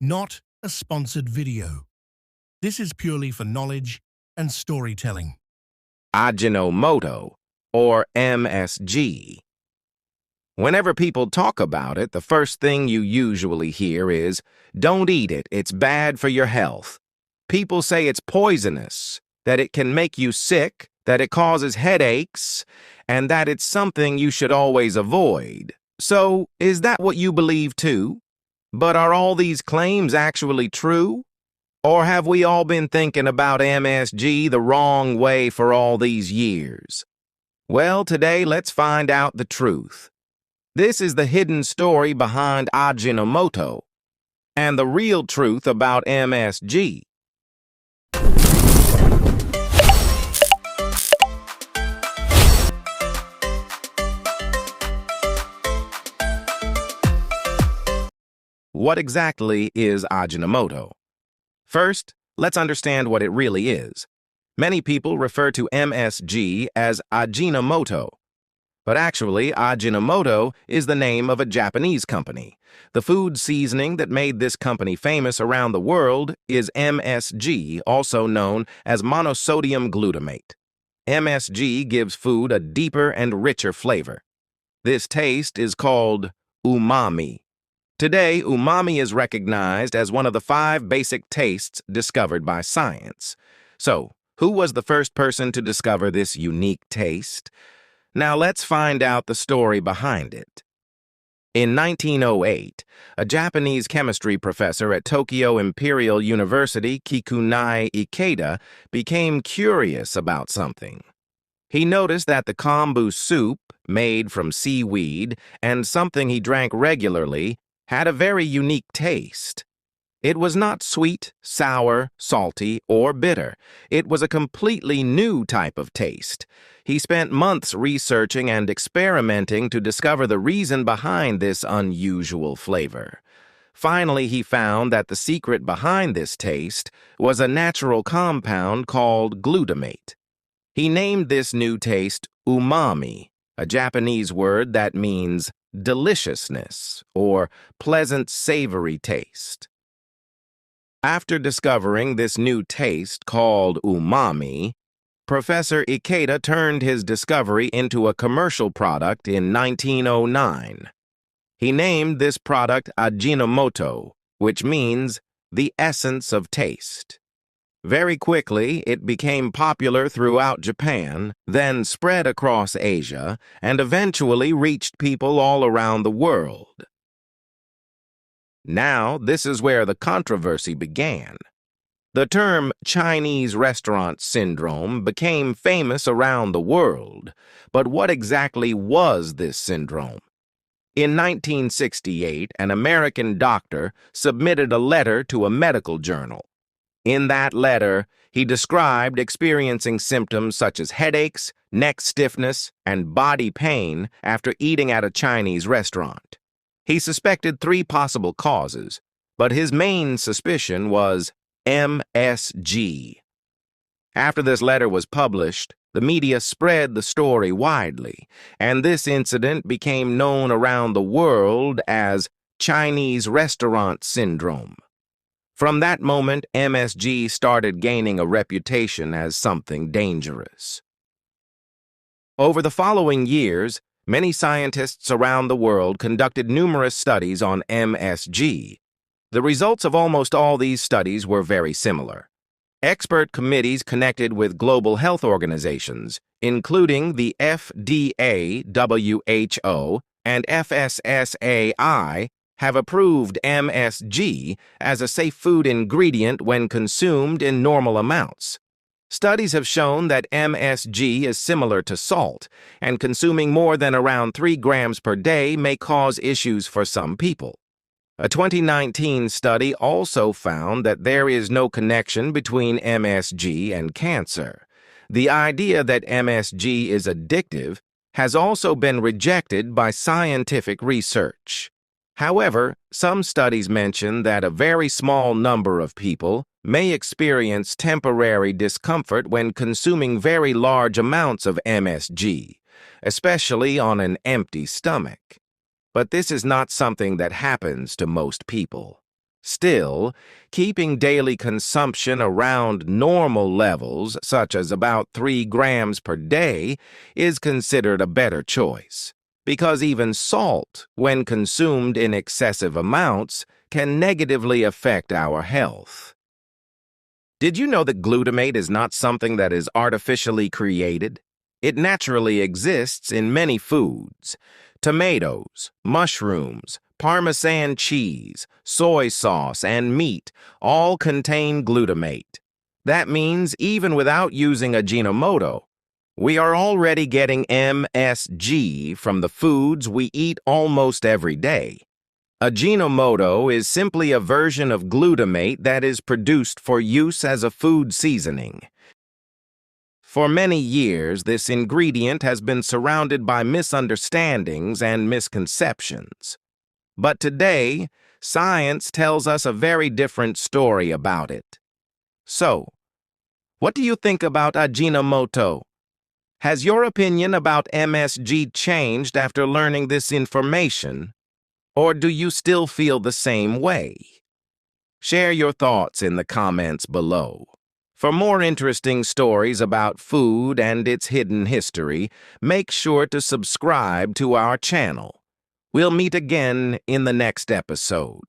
not a sponsored video. This is purely for knowledge and storytelling. Ajinomoto, or MSG. Whenever people talk about it, the first thing you usually hear is, "Don't eat it, it's bad for your health." People say it's poisonous, that it can make you sick, that it causes headaches, and that it's something you should always avoid. So, is that what you believe too? But are all these claims actually true? Or have we all been thinking about MSG the wrong way for all these years? Well, today let's find out the truth. This is the hidden story behind Ajinomoto and the real truth about MSG. What exactly is Ajinomoto? First, let's understand what it really is. Many people refer to MSG as Ajinomoto, but actually Ajinomoto is the name of a Japanese company. The food seasoning that made this company famous around the world is MSG, also known as Monosodium Glutamate. MSG gives food a deeper and richer flavor. This taste is called umami. Today, umami is recognized as one of the 5 basic tastes discovered by science. So, who was the first person to discover this unique taste? Now let's find out the story behind it. In 1908, a Japanese chemistry professor at Tokyo Imperial University, Kikunai Ikeda, became curious about something. He noticed that the kombu soup, made from seaweed, and something he drank regularly, had a very unique taste. It was not sweet, sour, salty, or bitter. It was a completely new type of taste. He spent months researching and experimenting to discover the reason behind this unusual flavor. Finally, he found that the secret behind this taste was a natural compound called glutamate. He named this new taste umami, a Japanese word that means deliciousness or pleasant savory taste. After discovering this new taste called umami, Professor Ikeda turned his discovery into a commercial product in 1909. He named this product Ajinomoto, which means the essence of taste. Very quickly, it became popular throughout Japan, then spread across Asia, and eventually reached people all around the world. Now, this is where the controversy began. The term Chinese restaurant syndrome became famous around the world. But what exactly was this syndrome? In 1968, an American doctor submitted a letter to a medical journal. In that letter, he described experiencing symptoms such as headaches, neck stiffness, and body pain after eating at a Chinese restaurant. He suspected 3 possible causes, but his main suspicion was MSG. After this letter was published, the media spread the story widely, and this incident became known around the world as Chinese restaurant syndrome. From that moment, MSG started gaining a reputation as something dangerous. Over the following years, many scientists around the world conducted numerous studies on MSG. The results of almost all these studies were very similar. Expert committees connected with global health organizations, including the FDA, WHO, and FSSAI, have approved MSG as a safe food ingredient when consumed in normal amounts. Studies have shown that MSG is similar to salt, and consuming more than around 3 grams per day may cause issues for some people. A 2019 study also found that there is no connection between MSG and cancer. The idea that MSG is addictive has also been rejected by scientific research. However, some studies mention that a very small number of people may experience temporary discomfort when consuming very large amounts of MSG, especially on an empty stomach. But this is not something that happens to most people. Still, keeping daily consumption around normal levels, such as about 3 grams per day, is considered a better choice, because even salt, when consumed in excessive amounts, can negatively affect our health. Did you know that glutamate is not something that is artificially created? It naturally exists in many foods. Tomatoes, mushrooms, Parmesan cheese, soy sauce, and meat all contain glutamate. That means even without using Ajinomoto, we are already getting MSG from the foods we eat almost every day. Ajinomoto is simply a version of glutamate that is produced for use as a food seasoning. For many years, this ingredient has been surrounded by misunderstandings and misconceptions. But today, science tells us a very different story about it. So, what do you think about Ajinomoto? Has your opinion about MSG changed after learning this information? Or do you still feel the same way? Share your thoughts in the comments below. For more interesting stories about food and its hidden history, make sure to subscribe to our channel. We'll meet again in the next episode.